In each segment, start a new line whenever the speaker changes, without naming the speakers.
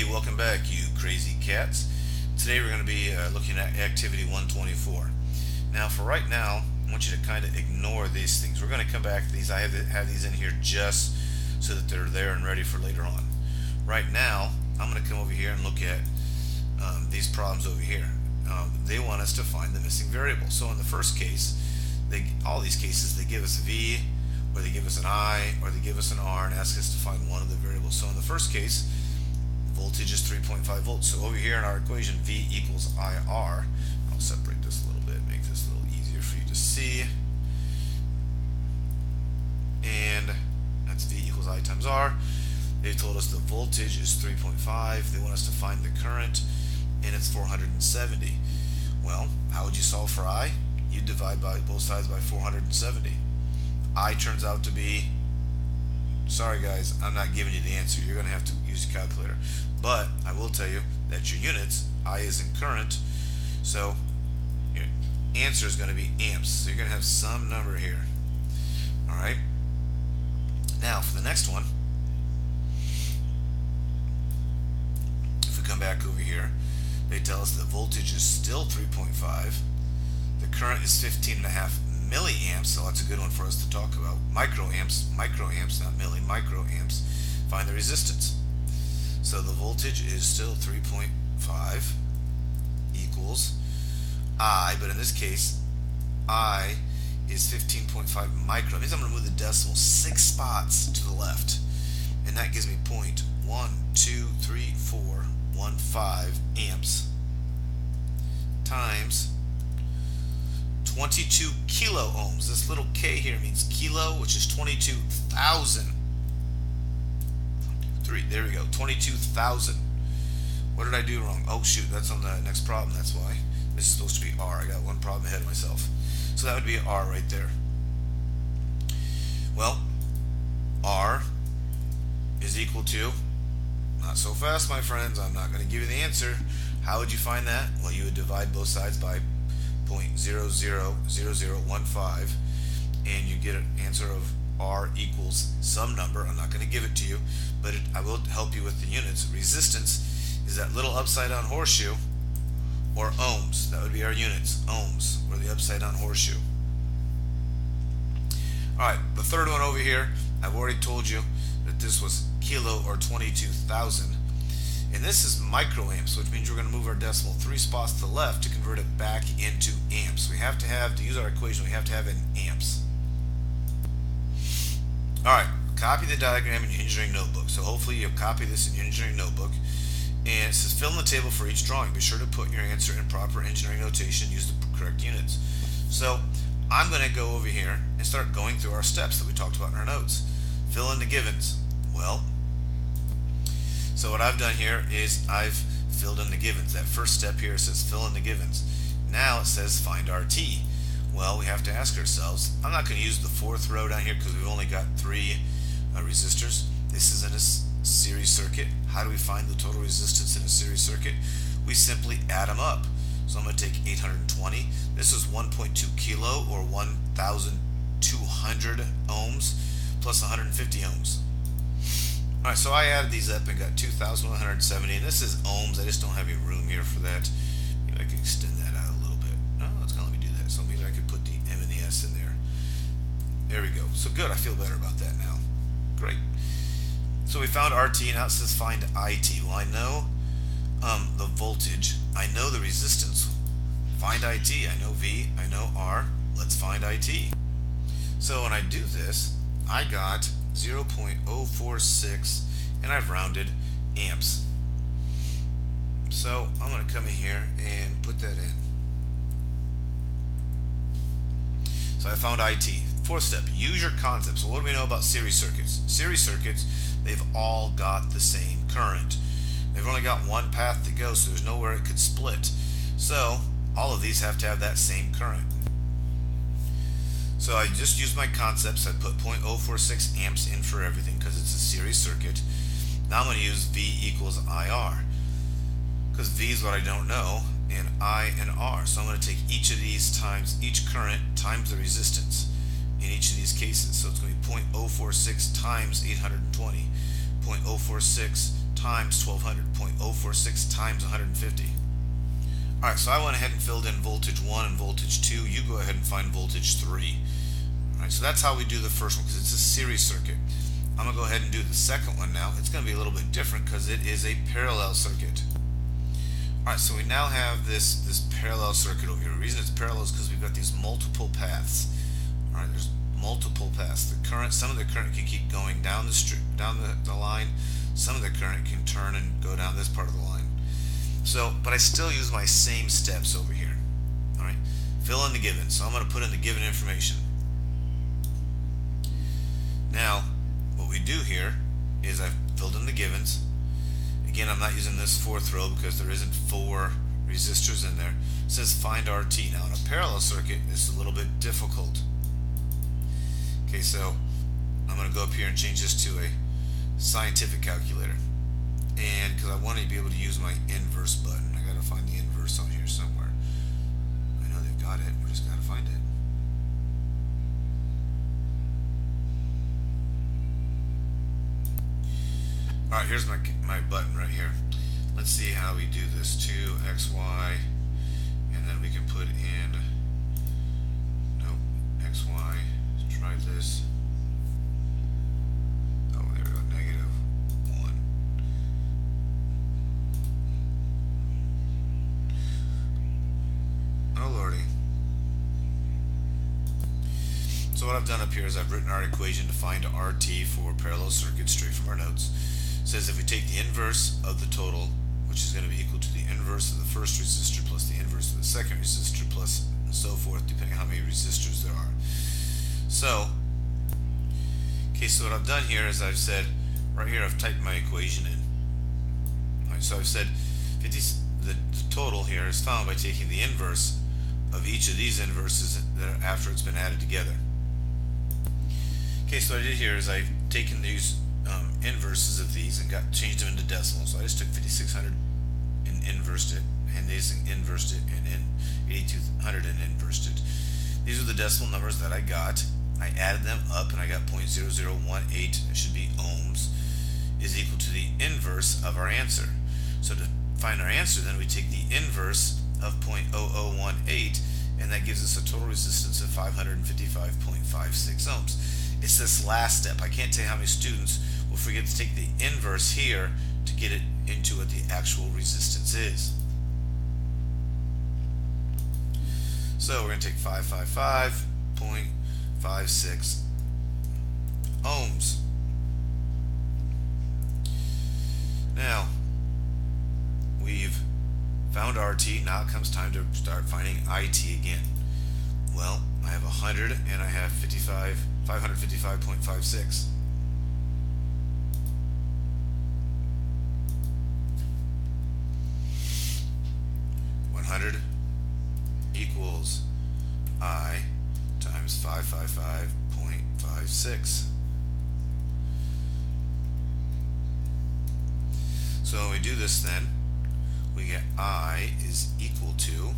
welcome back, you crazy cats. Today we're going to be looking at activity 124. Now, for right now, I want you to kind of ignore these things. We're going to come back to these. I have these in here just so that they're there and ready for later on. Right now, I'm going to come over here and look at these problems over here. They want us to find the missing variable. So in the first case, all these cases, they give us v, or they give us an I, or they give us an R and ask us to find one of the variables. So in the first case, voltage is 3.5 volts. So over here in our equation, V equals IR. I'll separate this a little bit, make this a little easier for you to see. And that's V equals I times R. They've told us the voltage is 3.5. They want us to find the current, and it's 470. Well, how would you solve for I? You divide by both sides by 470. I turns out to be, sorry guys, I'm not giving you the answer. You're going to have to use a calculator. But I will tell you that your units, I is in current, so your answer is going to be amps. So you're going to have some number here. Alright? Now for the next one, if we come back over here, they tell us the voltage is still 3.5. The current is 15.5 milliamps, so that's a good one for us to talk about. Microamps, not milli, microamps. Find the resistance. So the voltage is still 3.5 equals I, but in this case, I is 15.5 micro. It means I'm going to move the decimal 6 spots to the left, and that gives me 0.1234415 amps times 22 kilo ohms. This little K here means kilo, which is 22,000. There we go, 22,000. What did I do wrong? Oh shoot, that's on the next problem, that's why. This is supposed to be R. I got one problem ahead of myself. So that would be R right there. Well, R is equal to, not so fast my friends, I'm not going to give you the answer. How would you find that? Well, you would divide both sides by 0.000015, and you get an answer of R equals some number. I'm not going to give it to you, but I will help you with the units. Resistance is that little upside down horseshoe, or ohms. That would be our units, ohms, or the upside down horseshoe. Alright, the third one over here, I've already told you that this was kilo, or 22,000. And this is microamps, which means we're going to move our decimal 3 spots to the left to convert it back into amps. We have to have, to use our equation, we have to have it in amps. Alright, copy the diagram in your engineering notebook. So hopefully you'll copy this in your engineering notebook. And it says fill in the table for each drawing. Be sure to put your answer in proper engineering notation. Use the correct units. So I'm going to go over here and start going through our steps that we talked about in our notes. Fill in the givens. Well, so what I've done here is I've filled in the givens. That first step here says fill in the givens. Now it says find RT. Well, we have to ask ourselves, I'm not going to use the fourth row down here because we've only got 3 resistors. This is in a series circuit. How do we find the total resistance in a series circuit? We simply add them up. So I'm going to take 820. This is 1.2 kilo, or 1,200 ohms, plus 150 ohms. Alright, so I added these up and got 2,170, and this is ohms. I just don't have any room here for that. Maybe I can extend that out a little bit. No, it's going to let me do that. So maybe I could put the M and the S in there. There we go. So good, I feel better about that now. Great. So we found RT, now it says find IT. Well, I know the voltage. I know the resistance. Find IT. I know V. I know R. Let's find IT. So when I do this, I got 0.046, and I've rounded amps. So I'm going to come in here and put that in. So I found IT. Fourth step, use your concept. So what do we know about series circuits? Series circuits, they've all got the same current. They've only got one path to go, so there's nowhere it could split. So all of these have to have that same current. So I just used my concepts. I put 0.046 amps in for everything because it's a series circuit. Now I'm going to use V equals IR because V is what I don't know, and I and R. So I'm going to take each of these times each current times the resistance in each of these cases. So it's going to be 0.046 times 820, 0.046 times 1200, 0.046 times 150. Alright, so I went ahead and filled in voltage 1 and voltage 2. You go ahead and find voltage 3. Alright, so that's how we do the first one because it's a series circuit. I'm going to go ahead and do the second one now. It's going to be a little bit different because it is a parallel circuit. Alright, so we now have this parallel circuit over here. The reason it's parallel is because we've got these multiple paths. Alright, there's multiple paths. The current, some of the current can keep going down the line. Some of the current can turn and go down this part of the line. So, but I still use my same steps over here. Alright, fill in the given. So I'm going to put in the given information. Now, what we do here is I've filled in the givens. Again, I'm not using this fourth row because there isn't 4 resistors in there. It says find RT. Now in a parallel circuit, it's a little bit difficult. Okay, so I'm going to go up here and change this to a scientific calculator. And because I want to be able to use my inverse button, I got to find the inverse on here somewhere. I know they've got it, we just got to find it. Alright, here's my button right here. Let's see how we do this. 2xy, and then we can put in, nope, xy, let's try this. Oh, there we go, -1. Oh lordy. So what I've done up here is I've written our equation to find RT for parallel circuits straight from our notes. It says if we take the inverse of the total, which is going to be equal to the inverse of the first resistor plus the inverse of the second resistor plus and so forth, depending on how many resistors there are. So, okay, so what I've done here is I've said, right here I've typed my equation in. Alright, so I've said the total here is found by taking the inverse of each of these inverses that after it's been added together. Okay, so what I did here is I've taken these inverses of these and changed them into decimals. So I just took 5600 and inversed it, and these inversed it, and 8200 and inversed it. These are the decimal numbers that I got. I added them up and I got 0.0018, it should be ohms, is equal to the inverse of our answer. So to find our answer, then we take the inverse of 0.0018, and that gives us a total resistance of 555.56 ohms. It's this last step. I can't tell you how many students will forget to take the inverse here to get it into what the actual resistance is. So we're going to take 555.56 ohms. Now, we've found RT. Now it comes time to start finding IT again. Well, I have 100 and I have 555.56. Equals I times 555.56. So when we do this, then we get I is equal to,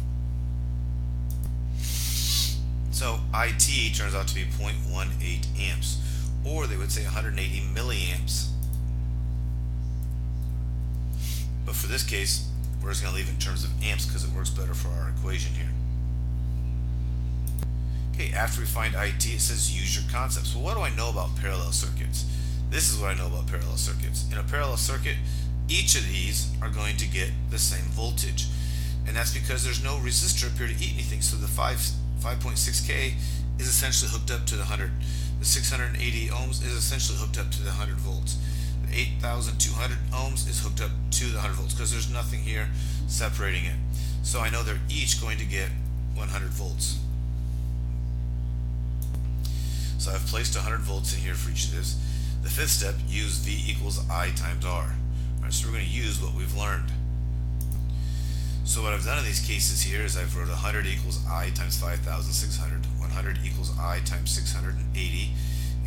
so IT turns out to be 0.18 amps, or they would say 180 milliamps. But for this case, we're just going to leave it in terms of amps because it works better for our equation here. Okay, after we find IT, it says use your concepts. Well, what do I know about parallel circuits? This is what I know about parallel circuits. In a parallel circuit, each of these are going to get the same voltage. And that's because there's no resistor up here to eat anything. So the 5.6K is essentially hooked up to the 100. The 680 ohms is essentially hooked up to the 100 volts. The 8,200 ohms is hooked up to the 100 volts because there's nothing here separating it. So I know they're each going to get 100 volts. So I've placed 100 volts in here for each of this. The fifth step, use V equals I times R. Alright, so we're going to use what we've learned. So what I've done in these cases here is I've wrote 100 equals I times 5,600, 100 equals I times 680,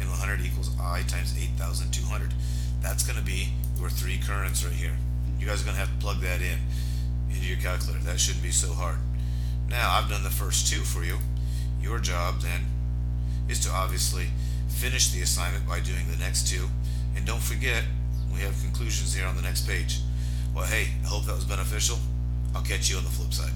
and 100 equals I times 8,200. That's going to be your 3 currents right here. You guys are going to have to plug that in into your calculator. That shouldn't be so hard. Now I've done the first 2 for you. Your job then is to obviously finish the assignment by doing the next 2, and don't forget We have conclusions here on the next page. Well, hey, I hope that was beneficial. I'll catch you on the flip side.